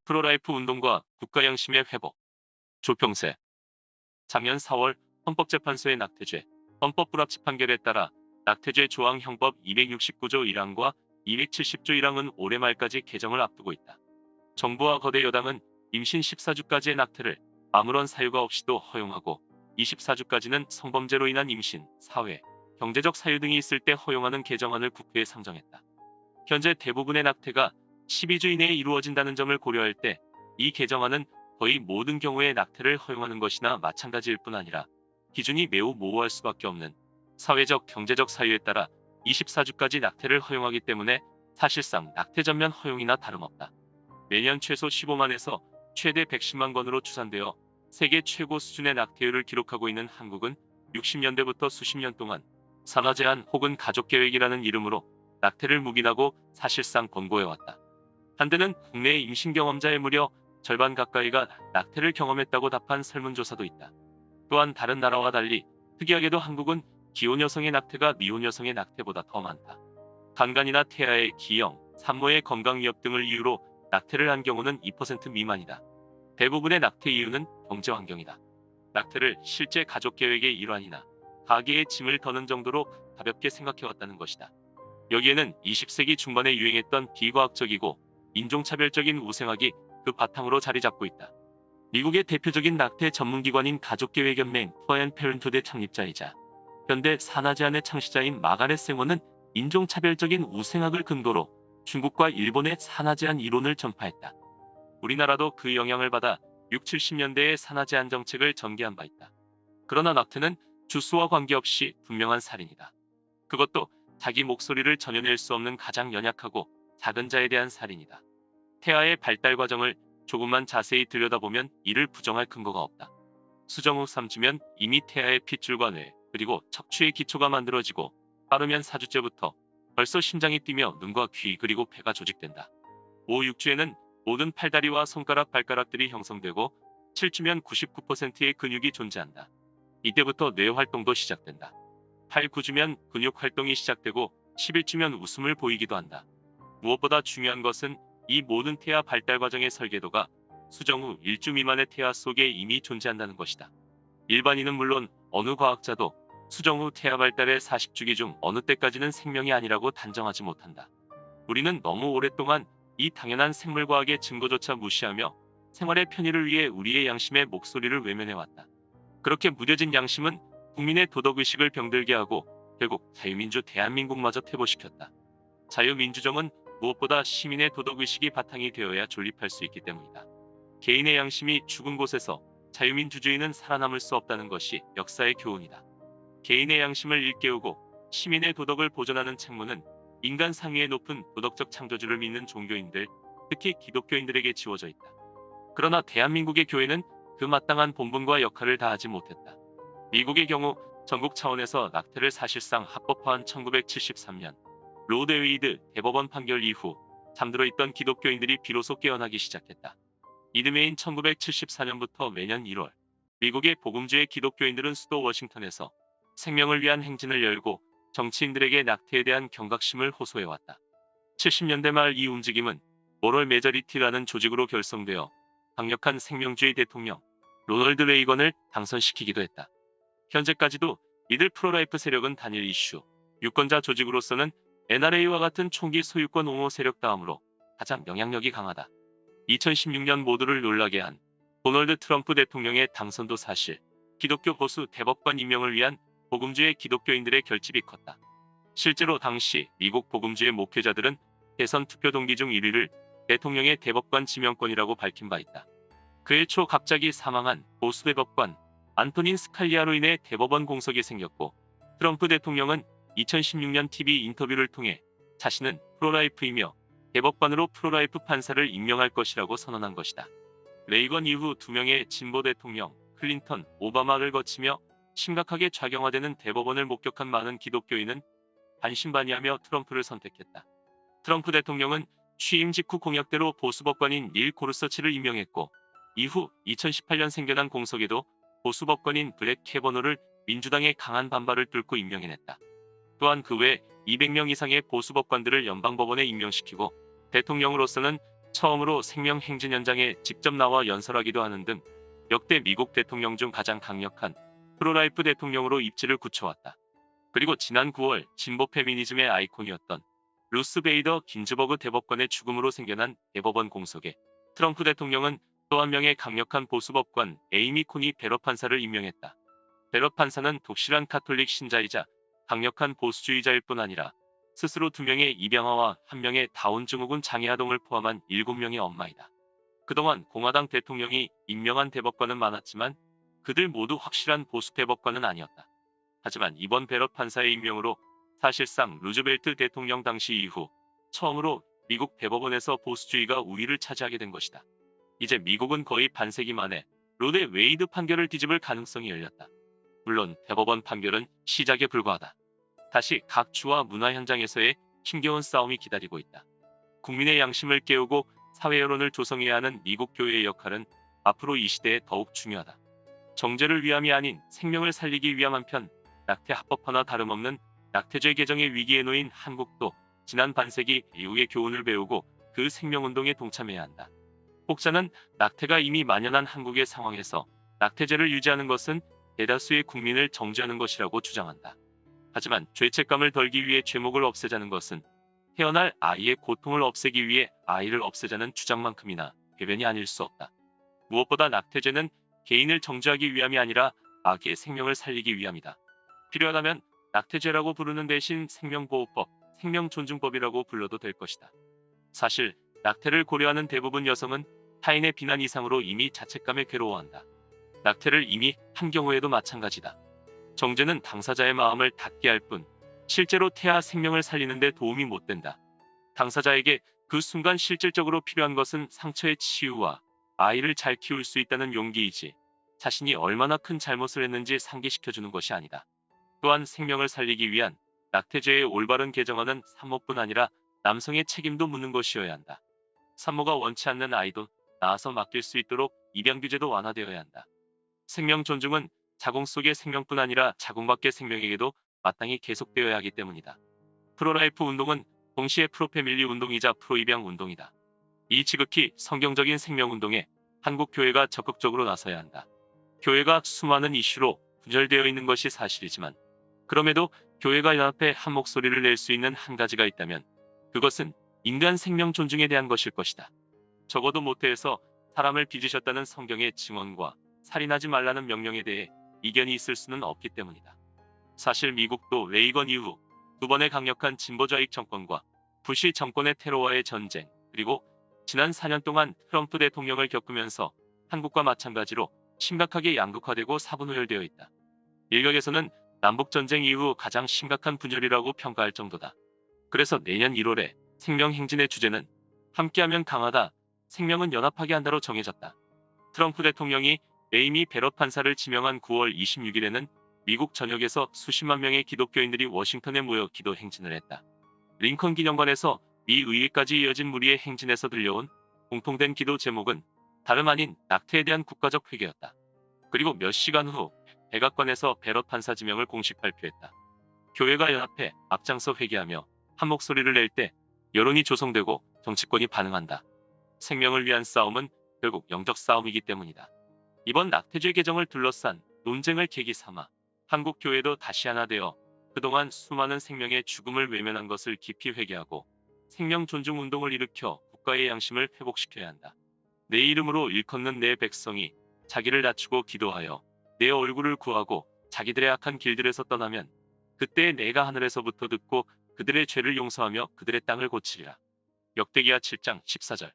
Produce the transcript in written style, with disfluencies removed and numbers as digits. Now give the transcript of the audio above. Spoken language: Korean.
프로라이프 운동과 국가양심의 회복. 조평세. 작년 4월 헌법재판소의 낙태죄 헌법 불합치 판결에 따라 낙태죄 조항 형법 269조 1항과 270조 1항은 올해 말까지 개정을 앞두고 있다. 정부와 거대 여당은 임신 14주까지의 낙태를 아무런 사유가 없이도 허용하고 24주까지는 성범죄로 인한 임신, 사회, 경제적 사유 등이 있을 때 허용하는 개정안을 국회에 상정했다. 현재 대부분의 낙태가 12주 이내에 이루어진다는 점을 고려할 때 이 개정안은 거의 모든 경우에 낙태를 허용하는 것이나 마찬가지일 뿐 아니라 기준이 매우 모호할 수밖에 없는 사회적, 경제적 사유에 따라 24주까지 낙태를 허용하기 때문에 사실상 낙태 전면 허용이나 다름없다. 매년 최소 15만에서 최대 110만 건으로 추산되어 세계 최고 수준의 낙태율을 기록하고 있는 한국은 60년대부터 수십 년 동안 산하 제한 혹은 가족계획이라는 이름으로 낙태를 묵인하고 사실상 권고해왔다. 한때는 국내 임신 경험자의 무려 절반 가까이가 낙태를 경험했다고 답한 설문조사도 있다. 또한 다른 나라와 달리 특이하게도 한국은 기혼 여성의 낙태가 미혼 여성의 낙태보다 더 많다. 간간이나 태아의 기형, 산모의 건강 위협 등을 이유로 낙태를 한 경우는 2% 미만이다. 대부분의 낙태 이유는 경제 환경이다. 낙태를 실제 가족 계획의 일환이나 가계의 짐을 더는 정도로 가볍게 생각해왔다는 것이다. 여기에는 20세기 중반에 유행했던 비과학적이고 인종차별적인 우생학이 그 바탕으로 자리 잡고 있다. 미국의 대표적인 낙태 전문기관인 가족계획연맹 플랜드 페런트ಹು드의 창립자이자 현대 산하 제한의 창시자인 마가렛 생어는 인종차별적인 우생학을 근거로 중국과 일본의 산하 제한 이론을 전파했다. 우리나라도 그 영향을 받아 6, 70년대의 산하 제한 정책을 전개한 바 있다. 그러나 낙태는 주수와 관계없이 분명한 살인이다. 그것도 자기 목소리를 전혀 낼 수 없는 가장 연약하고 작은 자에 대한 살인이다. 태아의 발달 과정을 조금만 자세히 들여다보면 이를 부정할 근거가 없다. 수정 후 3주면 이미 태아의 핏줄과 뇌, 그리고 척추의 기초가 만들어지고 빠르면 4주째부터 벌써 심장이 뛰며 눈과 귀 그리고 폐가 조직된다. 5, 6주에는 모든 팔다리와 손가락, 발가락들이 형성되고 7주면 99%의 근육이 존재한다. 이때부터 뇌 활동도 시작된다. 8, 9주면 근육 활동이 시작되고 11주면 웃음을 보이기도 한다. 무엇보다 중요한 것은 이 모든 태아 발달 과정의 설계도가 수정 후 1주 미만의 태아 속에 이미 존재한다는 것이다. 일반인은 물론 어느 과학자도 수정 후 태아 발달의 40주기 중 어느 때까지는 생명이 아니라고 단정하지 못한다. 우리는 너무 오랫동안 이 당연한 생물과학의 증거조차 무시하며 생활의 편의를 위해 우리의 양심의 목소리를 외면해왔다. 그렇게 무뎌진 양심은 국민의 도덕의식을 병들게 하고 결국 자유민주 대한민국마저 퇴보시켰다. 자유민주정은 무엇보다 시민의 도덕의식이 바탕이 되어야 존립할 수 있기 때문이다. 개인의 양심이 죽은 곳에서 자유민주주의는 살아남을 수 없다는 것이 역사의 교훈이다. 개인의 양심을 일깨우고 시민의 도덕을 보존하는 책무는 인간 상위의 높은 도덕적 창조주를 믿는 종교인들, 특히 기독교인들에게 지워져 있다. 그러나 대한민국의 교회는 그 마땅한 본분과 역할을 다하지 못했다. 미국의 경우 전국 차원에서 낙태를 사실상 합법화한 1973년 로드 웨이드 대법원 판결 이후 잠들어 있던 기독교인들이 비로소 깨어나기 시작했다. 이듬해인 1974년부터 매년 1월 미국의 복음주의 기독교인들은 수도 워싱턴에서 생명을 위한 행진을 열고 정치인들에게 낙태에 대한 경각심을 호소해왔다. 70년대 말 이 움직임은 모럴 메저리티라는 조직으로 결성되어 강력한 생명주의 대통령 로널드 레이건을 당선시키기도 했다. 현재까지도 이들 프로라이프 세력은 단일 이슈, 유권자 조직으로서는 NRA와 같은 총기 소유권 옹호 세력 다음으로 가장 영향력이 강하다. 2016년 모두를 놀라게 한 도널드 트럼프 대통령의 당선도 사실, 기독교 보수 대법관 임명을 위한 복음주의 기독교인들의 결집이 컸다. 실제로 당시 미국 복음주의 목회자들은 대선 투표 동기 중 1위를 대통령의 대법관 지명권이라고 밝힌 바 있다. 그해 초 갑자기 사망한 보수 대법관 안토닌 스칼리아로 인해 대법원 공석이 생겼고 트럼프 대통령은 2016년 TV 인터뷰를 통해 자신은 프로라이프이며 대법관으로 프로라이프 판사를 임명할 것이라고 선언한 것이다. 레이건 이후 두 명의 진보 대통령 클린턴, 오바마를 거치며 심각하게 좌경화되는 대법원을 목격한 많은 기독교인은 반신반의하며 트럼프를 선택했다. 트럼프 대통령은 취임 직후 공약대로 보수법관인 닐 고르서치를 임명했고 이후 2018년 생겨난 공석에도 보수법관인 브렛 캐버노를 민주당의 강한 반발을 뚫고 임명해냈다. 또한 그 외 200명 이상의 보수법관들을 연방법원에 임명시키고 대통령으로서는 처음으로 생명 행진 현장에 직접 나와 연설하기도 하는 등 역대 미국 대통령 중 가장 강력한 프로라이프 대통령으로 입지를 굳혀왔다. 그리고 지난 9월 진보 페미니즘의 아이콘이었던 루스 베이더 긴즈버그 대법관의 죽음으로 생겨난 대법원 공석에 트럼프 대통령은 또 한 명의 강력한 보수법관 에이미 코니 베러 판사를 임명했다. 베러 판사는 독실한 카톨릭 신자이자 강력한 보수주의자일 뿐 아니라 스스로 2명의 입양아와 1명의 다운 증후군 장애 아동을 포함한 7명의 엄마이다. 그동안 공화당 대통령이 임명한 대법관은 많았지만 그들 모두 확실한 보수 대법관은 아니었다. 하지만 이번 베러 판사의 임명으로 사실상 루즈벨트 대통령 당시 이후 처음으로 미국 대법원에서 보수주의가 우위를 차지하게 된 것이다. 이제 미국은 거의 반세기 만에 로데 웨이드 판결을 뒤집을 가능성이 열렸다. 물론 대법원 판결은 시작에 불과하다. 다시 각 주와 문화 현장에서의 힘겨운 싸움이 기다리고 있다. 국민의 양심을 깨우고 사회 여론을 조성해야 하는 미국 교회의 역할은 앞으로 이 시대에 더욱 중요하다. 정제를 위함이 아닌 생명을 살리기 위함. 한편 낙태 합법화나 다름없는 낙태죄 개정의 위기에 놓인 한국도 지난 반세기 이후의 교훈을 배우고 그 생명운동에 동참해야 한다. 혹자는 낙태가 이미 만연한 한국의 상황에서 낙태죄를 유지하는 것은 대다수의 국민을 정죄하는 것이라고 주장한다. 하지만 죄책감을 덜기 위해 죄목을 없애자는 것은 태어날 아이의 고통을 없애기 위해 아이를 없애자는 주장만큼이나 궤변이 아닐 수 없다. 무엇보다 낙태죄는 개인을 정죄하기 위함이 아니라 아기의 생명을 살리기 위함이다. 필요하다면 낙태죄라고 부르는 대신 생명보호법, 생명존중법이라고 불러도 될 것이다. 사실 낙태를 고려하는 대부분 여성은 타인의 비난 이상으로 이미 자책감에 괴로워한다. 낙태를 이미 한 경우에도 마찬가지다. 정죄는 당사자의 마음을 닫게 할 뿐 실제로 태아 생명을 살리는 데 도움이 못 된다. 당사자에게 그 순간 실질적으로 필요한 것은 상처의 치유와 아이를 잘 키울 수 있다는 용기이지 자신이 얼마나 큰 잘못을 했는지 상기시켜주는 것이 아니다. 또한 생명을 살리기 위한 낙태죄의 올바른 개정안은 산모뿐 아니라 남성의 책임도 묻는 것이어야 한다. 산모가 원치 않는 아이도 낳아서 맡길 수 있도록 입양 규제도 완화되어야 한다. 생명 존중은 자궁 속의 생명뿐 아니라 자궁 밖의 생명에게도 마땅히 계속되어야 하기 때문이다. 프로라이프 운동은 동시에 프로패밀리 운동이자 프로입양 운동이다. 이 지극히 성경적인 생명운동에 한국 교회가 적극적으로 나서야 한다. 교회가 수많은 이슈로 분열되어 있는 것이 사실이지만 그럼에도 교회가 연합해 한 목소리를 낼 수 있는 한 가지가 있다면 그것은 인간 생명 존중에 대한 것일 것이다. 적어도 모태에서 사람을 빚으셨다는 성경의 증언과 살인하지 말라는 명령에 대해 이견이 있을 수는 없기 때문이다. 사실 미국도 레이건 이후 2번의 강력한 진보좌익 정권과 부시 정권의 테러와의 전쟁, 그리고 지난 4년 동안 트럼프 대통령을 겪으면서 한국과 마찬가지로 심각하게 양극화되고 사분우열되어 있다. 일각에서는 남북전쟁 이후 가장 심각한 분열이라고 평가할 정도다. 그래서 내년 1월에 생명행진의 주제는 함께하면 강하다, 생명은 연합하게 한다로 정해졌다. 트럼프 대통령이 에이미 베러 판사를 지명한 9월 26일에는 미국 전역에서 수십만 명의 기독교인들이 워싱턴에 모여 기도 행진을 했다. 링컨 기념관에서 미 의회까지 이어진 무리의 행진에서 들려온 공통된 기도 제목은 다름 아닌 낙태에 대한 국가적 회개였다. 그리고 몇 시간 후 백악관에서 베러 판사 지명을 공식 발표했다. 교회가 연합해 앞장서 회개하며 한 목소리를 낼 때 여론이 조성되고 정치권이 반응한다. 생명을 위한 싸움은 결국 영적 싸움이기 때문이다. 이번 낙태죄 개정을 둘러싼 논쟁을 계기 삼아 한국 교회도 다시 하나 되어 그동안 수많은 생명의 죽음을 외면한 것을 깊이 회개하고 생명 존중 운동을 일으켜 국가의 양심을 회복시켜야 한다. 내 이름으로 일컫는 내 백성이 자기를 낮추고 기도하여 내 얼굴을 구하고 자기들의 악한 길들에서 떠나면 그때 내가 하늘에서부터 듣고 그들의 죄를 용서하며 그들의 땅을 고치리라. 역대기하 7장 14절.